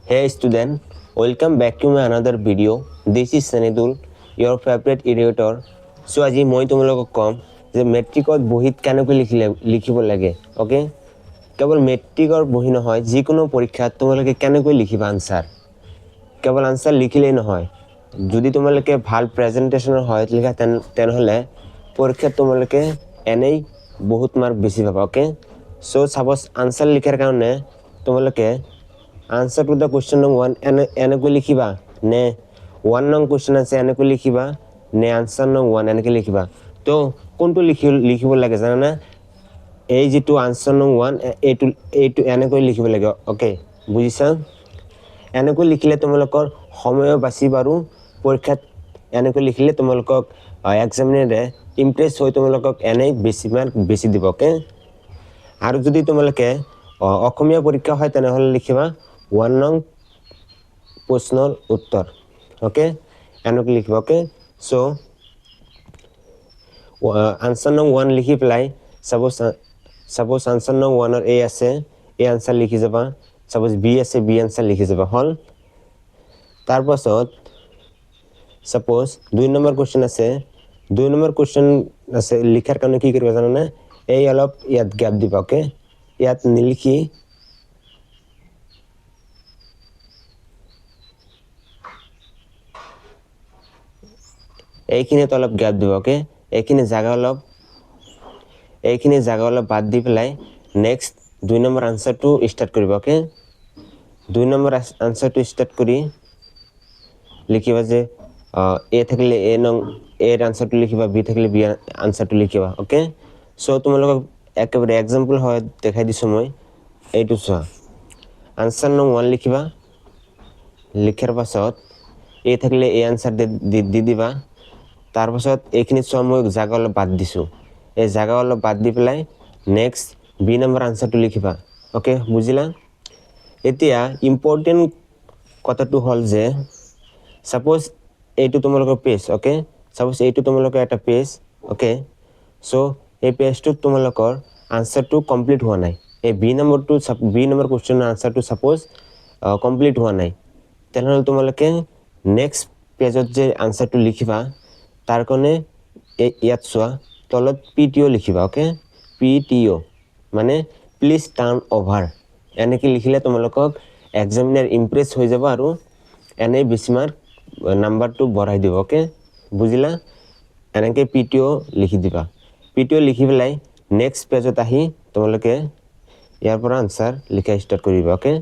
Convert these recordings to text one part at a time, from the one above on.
Hey student, welcome back to my another video. This is Sanidul, your favorite editor. So আজি মই তোমালোকক কম যে মেট্ৰিকত বহিত কেনেকৈ লিখিব লাগে ওকে কেৱল মেট্ৰিকৰ বহি নহয় যিকোনো পৰীক্ষাত তোমালোকে কেনেকৈ লিখিবা আনসাৰ কেৱল আনসাৰ লিখিলেই নহয় যদি তোমালোকে ভাল প্ৰেজেন্টেশনৰ হয় লিখা তেনেহলে পৰীক্ষাত তোমালোকে এনেই বহুত মাৰ্ক বেছি পাবা ওকে সো সাপোজ আনসাৰ লিখাৰ কাৰণে তোমালোকে answer to the question number 1 এনেকৈ লিখিবা নে 1 নং question আছে এনেকৈ লিখিবা নে answer number 1 এনেকৈ লিখিবা তো কোনটো লিখিব লাগে জানা না এই যেটো answer number 1 এইটো এনেকৈ লিখিব লাগে ওকে বুজিছা এনেকৈ লিখিলে তোমালোকৰ সময় বাছি বাৰু পৰীক্ষাত এনেকৈ লিখিলে তোমালোকক এক্সামিনাৰে ইমপ্ৰেস হৈ তোমালোকক এনেই বেছি মাৰ্ক বেছি দিব ওকে আৰু যদি তোমালোকে অসমীয়া পৰীক্ষা হয় তেনেহলে লিখিবা 1 নং প্রশ্নের উত্তর ওকে এনেকৈ লিখিবা ওকে সো আনসার নং 1 লিখি পেলাই সাপোজ আনসার নং 1 এর এ আছে এ আনসার লিখি যাবা সাপোজ বি আছে বি আনসার লিখি যাবা হল তারপাছত সাপোজ 2 নম্বৰ কোশ্চেন আছে 2 নম্বৰ কোশ্চেন আছে লিখাৰ কাৰণে কি কৰিবা জানা না এই অলপ ইয়াত গ্যাপ দিবা ওকে ইয়াত নিলিখি এইখিনিত অলপ গ্যাপ দিব ওকে এইখিনি জায়গা অলপ বাদ দি পেলাই নেক্সট 2 নম্বৰ আনসাৰটো স্টাৰ্ট কৰিব ওকে 2 নম্বৰ আনসাৰটো স্টাৰ্ট কৰি লিখিবা যে এ থাকলে এ নং এর আনসারটো লিখিবা বি থাকলে বি আনসারটো লিখিবা ওকে সো তোমালোকক একেবারে एग्जांपल হয় দেখাই দিছো মই এইটো চোৱা আনসাৰ নং 1 লিখিবা লিখাৰ পাছত এ থাকলে এ আনসার দি দিবা তারপাছত এইখিনি সময় জায়গা অলপ বাদ দিছো এই জায়গা অলপ বাদ দি পেলাই নেক্সট বি নম্বৰ আনসাৰটো লিখিবা ওকে বুজিলা এতিয়া ইম্পৰ্টেন্ট কথাটো হল যে সাপোজ এইটো তোমালোকৰ পেজ ওকে সাপোজ এইটো তোমালোকৰ এটা পেজ ওকে সো এই পেজটো তোমালোকৰ আনসাৰটো কমপ্লিট হোৱা নাই এই বি নম্বৰ কোশ্চেনৰ আনসাৰটো সাপোজ কমপ্লিট হোৱা নাই তেনেহলে তোমালোকে নেক্সট পেজত যে আনসাৰটো লিখিবা তাৰ কাৰণে ইয়াত চোৱা তলত পিটিও লিখিবা ওকে পিটিও মানে প্লিজ টাৰ্ন ওভাৰ এনেকৈ লিখিলে তোমালোকক এক্সামিনাৰ ইমপ্ৰেস হৈ যাব আৰু এনে বেছি মাৰ্ক নাম্বাৰটো বঢ়াই দিব ওকে বুজিলা এনেকৈ পিটিও লিখি দিবা পিটিও লিখি পেলাই নেক্সট পেজত আহি তোমালোকে ইয়াৰ পৰা আনসাৰ লিখা স্টাৰ্ট কৰিবা ওকে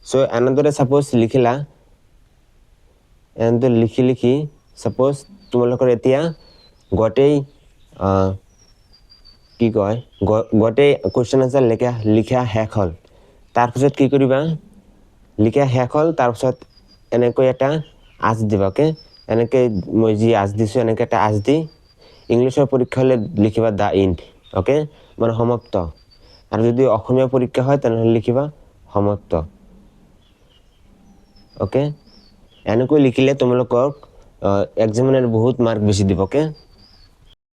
সো এনেদৰে সাপোজ লিখিলা এনেদৰে লিখি সাপোজ তোমালোকৰ এতিয়া গোটেই কি কয় গোটেই কোশ্চেন আনসাৰ লিখা শেষ হল তাৰপিছত কি কৰিবা লিখা শেষ হল তাৰপিছত এনেকৈ এটা আজ দিবা ওকে এনেকৈ মই যি আজ দিছো এনেকৈ এটা আজ দি ইংলিশৰ পৰীক্ষা হলে লিখিবা দা ইণ্ড ওকে মানে সমাপ্ত আৰু যদি অসমীয়া পৰীক্ষা হয় তেনেহলে লিখিবা সমাপ্ত ওকে এনেকৈ লিখিলে তোমালোকক এক্সামিনাৰ বহুত মাৰ্ক বেছি দিব ওকে